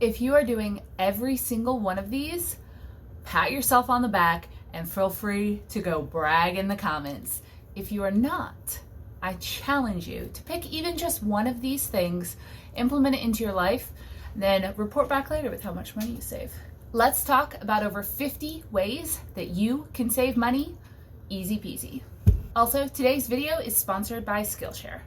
If you are doing every single one of these, pat yourself on the back and feel free to go brag in the comments. If you are not, I challenge you to pick even just one of these things, implement it into your life, then report back later with how much money you save. Let's talk about over 50 ways that you can save money, easy peasy. Also, today's video is sponsored by Skillshare.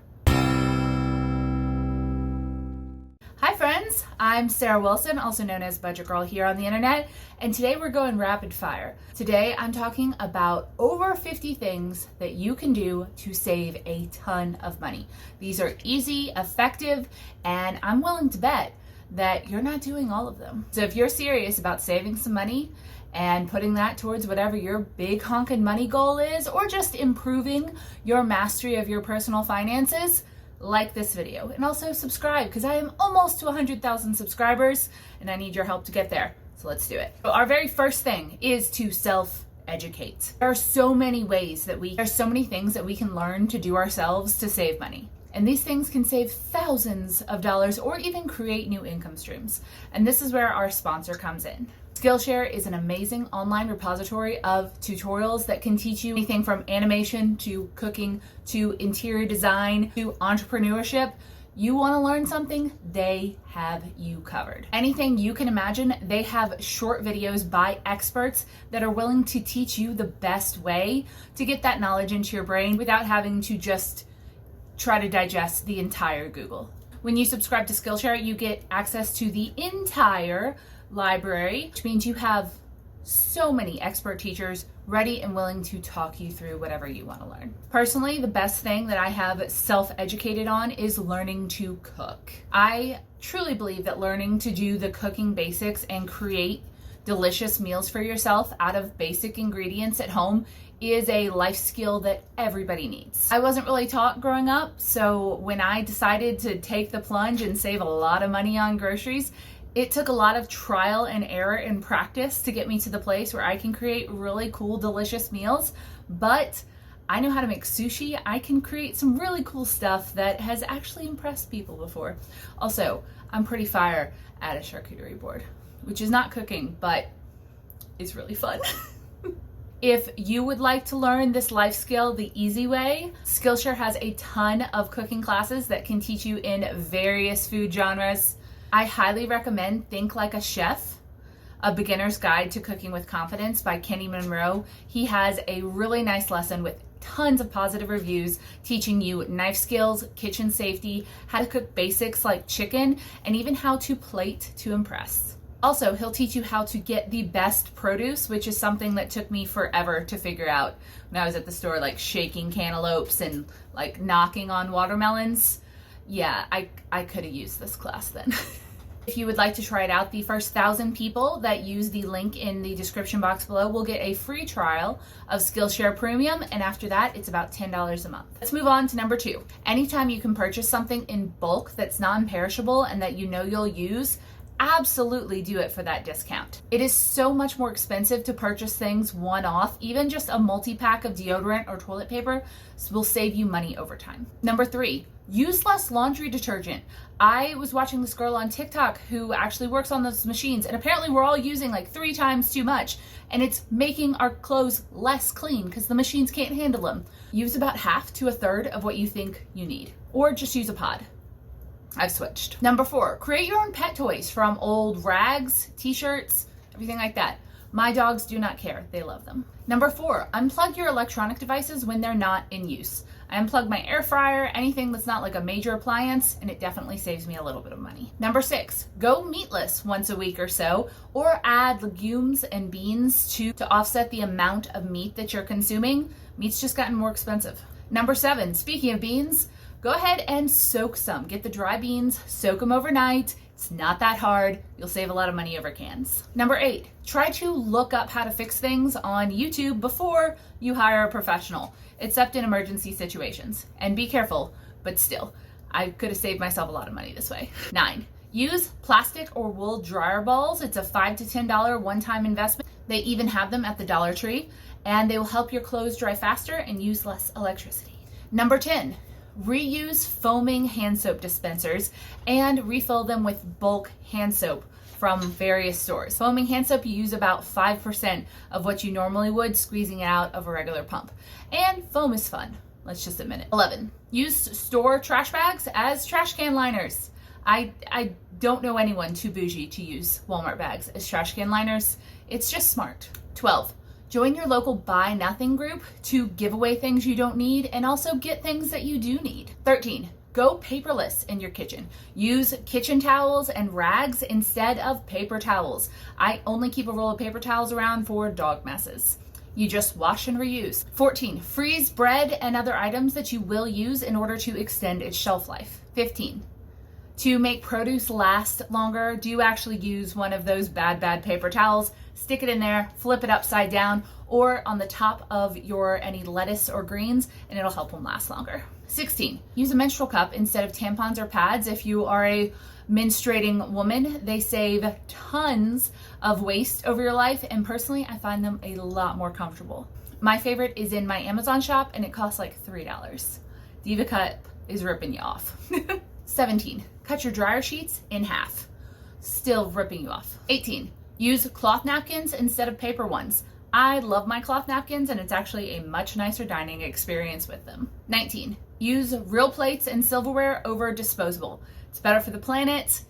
Hi friends, I'm Sarah Wilson, also known as Budget Girl here on the internet, and today we're going rapid fire. Today I'm talking about over 50 things that you can do to save a ton of money. These are easy, effective, and I'm willing to bet that you're not doing all of them. So if you're serious about saving some money and putting that towards whatever your big honkin' money goal is, or just improving your mastery of your personal finances, like this video and also subscribe because I am almost to 100,000 subscribers and I need your help to get there. So let's do it. So our very first thing is to self-educate. There are so many things that we can learn to do ourselves to save money. And these things can save thousands of dollars or even create new income streams. And this is where our sponsor comes in. Skillshare is an amazing online repository of tutorials that can teach you anything from animation to cooking to interior design to entrepreneurship. You want to learn something, they have you covered. Anything you can imagine, they have short videos by experts that are willing to teach you the best way to get that knowledge into your brain without having to just try to digest the entire Google. When you subscribe to Skillshare, you get access to the entire library, which means you have so many expert teachers ready and willing to talk you through whatever you want to learn. Personally, the best thing that I have self-educated on is learning to cook. I truly believe that learning to do the cooking basics and create delicious meals for yourself out of basic ingredients at home is a life skill that everybody needs. I wasn't really taught growing up, so when I decided to take the plunge and save a lot of money on groceries, it took a lot of trial and error and practice to get me to the place where I can create really cool, delicious meals. But I know how to make sushi. I can create some really cool stuff that has actually impressed people before. Also, I'm pretty fire at a charcuterie board, which is not cooking, but it's really fun. If you would like to learn this life skill the easy way, Skillshare has a ton of cooking classes that can teach you in various food genres. I highly recommend Think Like a Chef, A Beginner's Guide to Cooking with Confidence by Kenny Monroe. He has a really nice lesson with tons of positive reviews teaching you knife skills, kitchen safety, how to cook basics like chicken, and even how to plate to impress. Also, he'll teach you how to get the best produce, which is something that took me forever to figure out when I was at the store, like shaking cantaloupes and like knocking on watermelons. Yeah, I could have used this class then. If you would like to try it out, the first 1,000 people that use the link in the description box below will get a free trial of Skillshare Premium, and after that, it's about $10 a month. Let's move on to number 2. Anytime you can purchase something in bulk that's non-perishable and that you know you'll use, absolutely do it for that discount. It is so much more expensive to purchase things one-off. Even just a multi-pack of deodorant or toilet paper will save you money over time. Number 3, use less laundry detergent. I was watching this girl on TikTok who actually works on those machines, and apparently we're all using like 3 times too much, and it's making our clothes less clean because the machines can't handle them. Use about half to a third of what you think you need, or just use a pod. I've switched. Number 4, create your own pet toys from old rags, t-shirts, everything like that. My dogs do not care. They love them. Number 4, unplug your electronic devices when they're not in use. I unplug my air fryer, anything that's not like a major appliance, and it definitely saves me a little bit of money. Number 6, go meatless once a week or so, or add legumes and beans to offset the amount of meat that you're consuming. Meat's just gotten more expensive. Number 7, speaking of beans, go ahead and soak some. Get the dry beans, soak them overnight. It's not that hard. You'll save a lot of money over cans. Number 8, try to look up how to fix things on YouTube before you hire a professional, except in emergency situations. And be careful, but still, I could have saved myself a lot of money this way. 9, use plastic or wool dryer balls. It's a $5 to $10 one-time investment. They even have them at the Dollar Tree, and they will help your clothes dry faster and use less electricity. Number 10, reuse foaming hand soap dispensers and refill them with bulk hand soap. from various stores. Foaming hand soap, you use about 5% of what you normally would, squeezing it out of a regular pump. And foam is fun. Let's just admit it. 11, use store trash bags as trash can liners. I don't know anyone too bougie to use Walmart bags as trash can liners. It's just smart. 12, join your local buy nothing group to give away things you don't need and also get things that you do need. 13, go paperless in your kitchen. Use kitchen towels and rags instead of paper towels. I only keep a roll of paper towels around for dog messes. You just wash and reuse. 14, freeze bread and other items that you will use in order to extend its shelf life. 15, to make produce last longer, do actually use one of those bad paper towels, stick it in there, flip it upside down, or on the top of any lettuce or greens, and it'll help them last longer. 16, use a menstrual cup instead of tampons or pads. If you are a menstruating woman, they save tons of waste over your life, and personally, I find them a lot more comfortable. My favorite is in my Amazon shop, and it costs like $3. Diva Cup is ripping you off. 17, cut your dryer sheets in half. Still ripping you off. 18, use cloth napkins instead of paper ones. I love my cloth napkins, and it's actually a much nicer dining experience with them. 19, use real plates and silverware over disposable. It's better for the planet,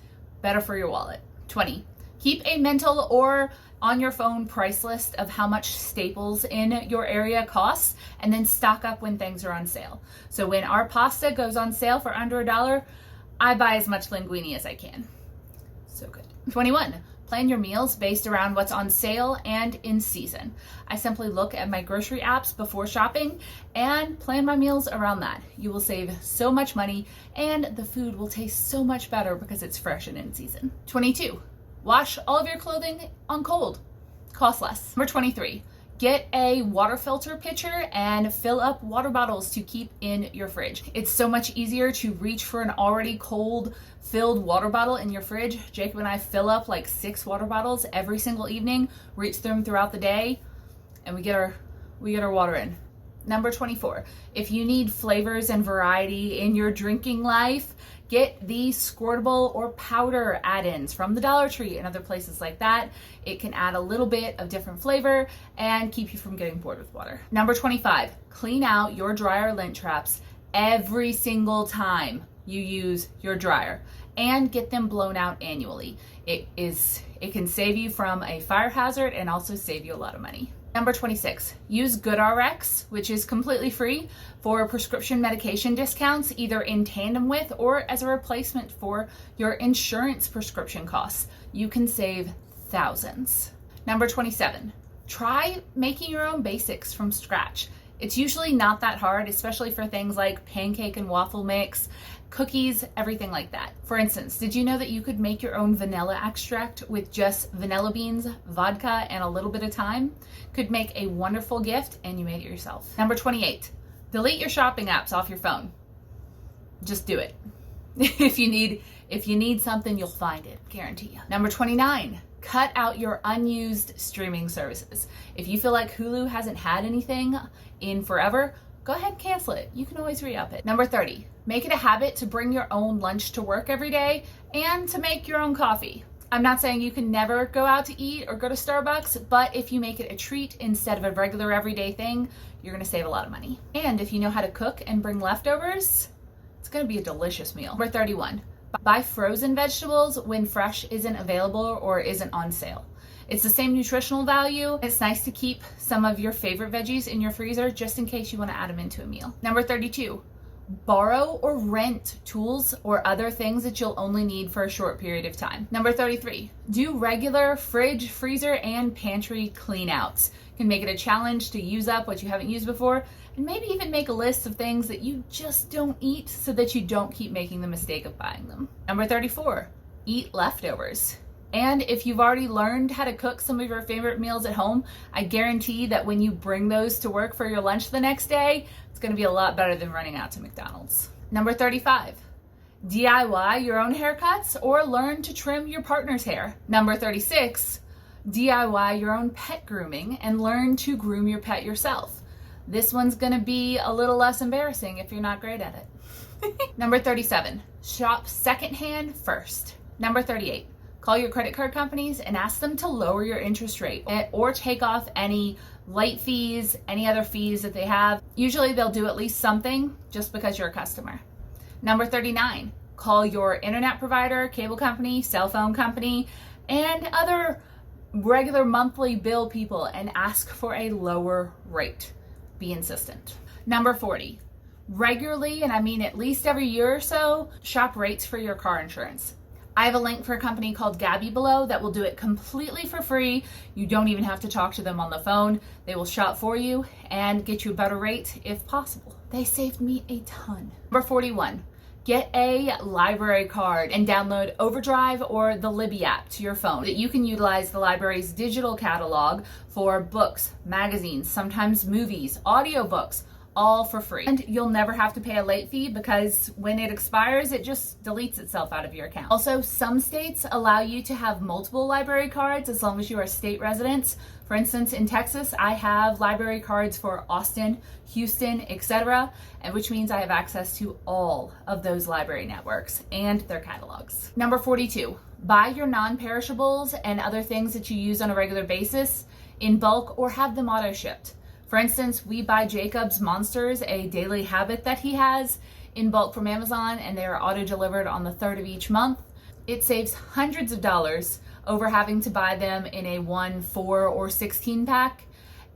better for your wallet. 20, keep a mental or on your phone price list of how much staples in your area costs, and then stock up when things are on sale. So when our pasta goes on sale for under $1, I buy as much linguine as I can. So good. 21, plan your meals based around what's on sale and in season. I simply look at my grocery apps before shopping and plan my meals around that. You will save so much money, and the food will taste so much better because it's fresh and in season. 22, wash all of your clothing on cold. Costs less. Number 23, get a water filter pitcher and fill up water bottles to keep in your fridge. It's so much easier to reach for an already cold filled water bottle in your fridge. Jacob and I fill up like 6 water bottles every single evening, reach them throughout the day, and we get our water in. Number 24, if you need flavors and variety in your drinking life, get the squirtable or powder add-ins from the Dollar Tree and other places like that. It can add a little bit of different flavor and keep you from getting bored with water. Number 25, clean out your dryer lint traps every single time you use your dryer and get them blown out annually. It can save you from a fire hazard and also save you a lot of money. Number 26, use GoodRx, which is completely free, for prescription medication discounts, either in tandem with or as a replacement for your insurance prescription costs. You can save thousands. Number 27, try making your own basics from scratch. It's usually not that hard, especially for things like pancake and waffle mix, cookies, everything like that. For instance, did you know that you could make your own vanilla extract with just vanilla beans, vodka, and a little bit of thyme? Could make a wonderful gift, and you made it yourself. Number 28, delete your shopping apps off your phone. Just do it. If you need something, you'll find it, guarantee you. Number 29, cut out your unused streaming services. If you feel like Hulu hasn't had anything in forever, go ahead and cancel it. You can always re-up it. Number 30, make it a habit to bring your own lunch to work every day and to make your own coffee. I'm not saying you can never go out to eat or go to Starbucks, but if you make it a treat instead of a regular everyday thing, you're gonna save a lot of money. And if you know how to cook and bring leftovers, it's gonna be a delicious meal. Number 31, buy frozen vegetables when fresh isn't available or isn't on sale. It's the same nutritional value. It's nice to keep some of your favorite veggies in your freezer just in case you want to add them into a meal. Number 32, borrow or rent tools or other things that you'll only need for a short period of time. Number 33, do regular fridge, freezer, and pantry clean outs. You can make it a challenge to use up what you haven't used before, and maybe even make a list of things that you just don't eat so that you don't keep making the mistake of buying them. Number 34, eat leftovers. And if you've already learned how to cook some of your favorite meals at home, I guarantee that when you bring those to work for your lunch the next day, it's going to be a lot better than running out to McDonald's. Number 35, DIY your own haircuts or learn to trim your partner's hair. Number 36, DIY your own pet grooming and learn to groom your pet yourself. This one's going to be a little less embarrassing if you're not great at it. Number 37, shop secondhand first. Number 38, Call your credit card companies and ask them to lower your interest rate or take off any late fees, any other fees that they have. Usually they'll do at least something just because you're a customer. Number 39, call your internet provider, cable company, cell phone company, and other regular monthly bill people and ask for a lower rate. Be insistent. Number 40, regularly, and I mean at least every year or so, shop rates for your car insurance. I have a link for a company called Gabby below that will do it completely for free. You don't even have to talk to them on the phone. They will shop for you and get you a better rate if possible. They saved me a ton. Number 41, get a library card and download Overdrive or the Libby app to your phone that you can utilize the library's digital catalog for books, magazines, sometimes movies, audiobooks, all for free. And you'll never have to pay a late fee because when it expires, it just deletes itself out of your account. Also, some states allow you to have multiple library cards as long as you are state residents. For instance, in Texas, I have library cards for Austin, Houston, etc., and which means I have access to all of those library networks and their catalogs. Number 42, buy your non-perishables and other things that you use on a regular basis in bulk or have them auto-shipped. For instance, we buy Jacob's Monsters, a daily habit that he has, in bulk from Amazon, and they are auto-delivered on the 3rd of each month. It saves hundreds of dollars over having to buy them in a 1, 4, or 16 pack,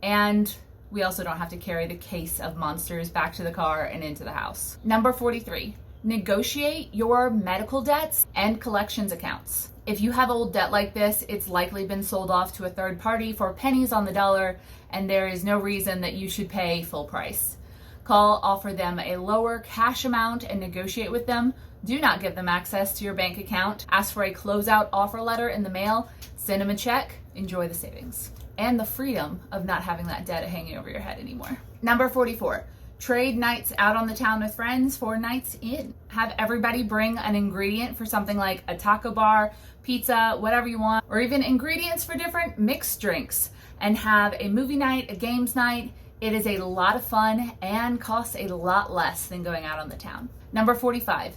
and we also don't have to carry the case of Monsters back to the car and into the house. Number 43, negotiate your medical debts and collections accounts. If you have old debt like this, it's likely been sold off to a third party for pennies on the dollar, and there is no reason that you should pay full price. Call, offer them a lower cash amount, and negotiate with them. Do not give them access to your bank account. Ask for a closeout offer letter in the mail. Send them a check. Enjoy the savings and the freedom of not having that debt hanging over your head anymore. Number 44. Trade nights out on the town with friends for nights in. Have everybody bring an ingredient for something like a taco bar, pizza, whatever you want, or even ingredients for different mixed drinks, and have a movie night, a games night. It is a lot of fun and costs a lot less than going out on the town. Number 45,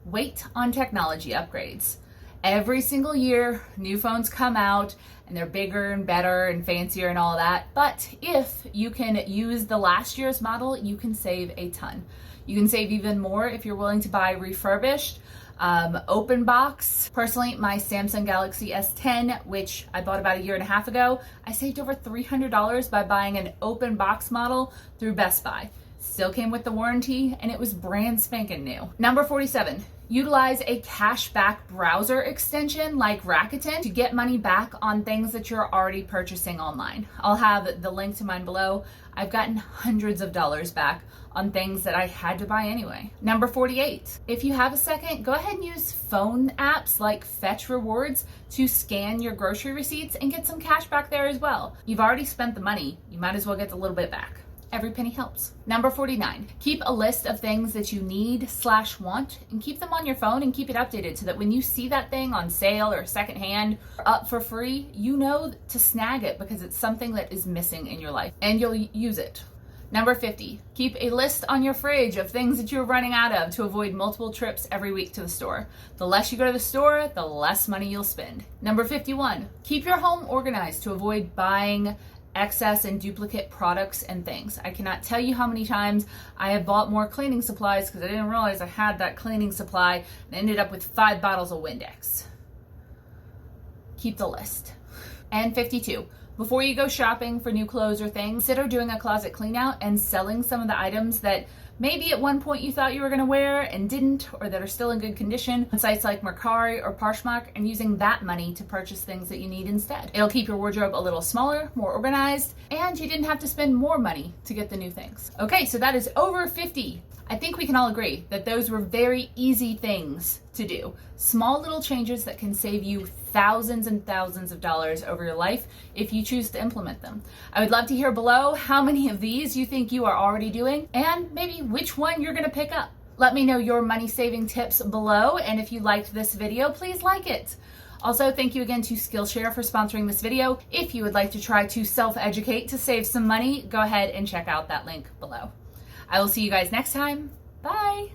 wait on technology upgrades. Every single year, new phones come out and they're bigger and better and fancier and all that. But if you can use the last year's model, you can save a ton. You can save even more if you're willing to buy refurbished, open box. Personally, my Samsung Galaxy S10, which I bought about a year and a half ago, I saved over $300 by buying an open box model through Best Buy. Still came with the warranty and it was brand spanking new. Number 47, utilize a cashback browser extension like Rakuten to get money back on things that you're already purchasing online. I'll have the link to mine below. I've gotten hundreds of dollars back on things that I had to buy anyway. Number 48, if you have a second, go ahead and use phone apps like Fetch Rewards to scan your grocery receipts and get some cash back there as well. You've already spent the money, you might as well get a little bit back. Every penny helps. Number 49, keep a list of things that you need/want and keep them on your phone and keep it updated so that when you see that thing on sale or secondhand or up for free, you know to snag it because it's something that is missing in your life and you'll use it. Number 50, keep a list on your fridge of things that you're running out of to avoid multiple trips every week to the store. The less you go to the store, the less money you'll spend. Number 51, keep your home organized to avoid buying excess and duplicate products and things. I cannot tell you how many times I have bought more cleaning supplies because I didn't realize I had that cleaning supply and ended up with 5 bottles of Windex. Keep the list. And 52, before you go shopping for new clothes or things, consider doing a closet clean out and selling some of the items that maybe at one point you thought you were going to wear and didn't, or that are still in good condition on sites like Mercari or Poshmark, and using that money to purchase things that you need instead. It'll keep your wardrobe a little smaller, more organized, and you didn't have to spend more money to get the new things. Okay, so that is over 50. I think we can all agree that those were very easy things to do. Small little changes that can save you thousands and thousands of dollars over your life if you choose to implement them. I would love to hear below how many of these you think you are already doing and maybe which one you're gonna pick up. Let me know your money saving tips below, and if you liked this video, please like it. Also, thank you again to Skillshare for sponsoring this video. If you would like to try to self-educate to save some money, go ahead and check out that link below. I will see you guys next time. Bye.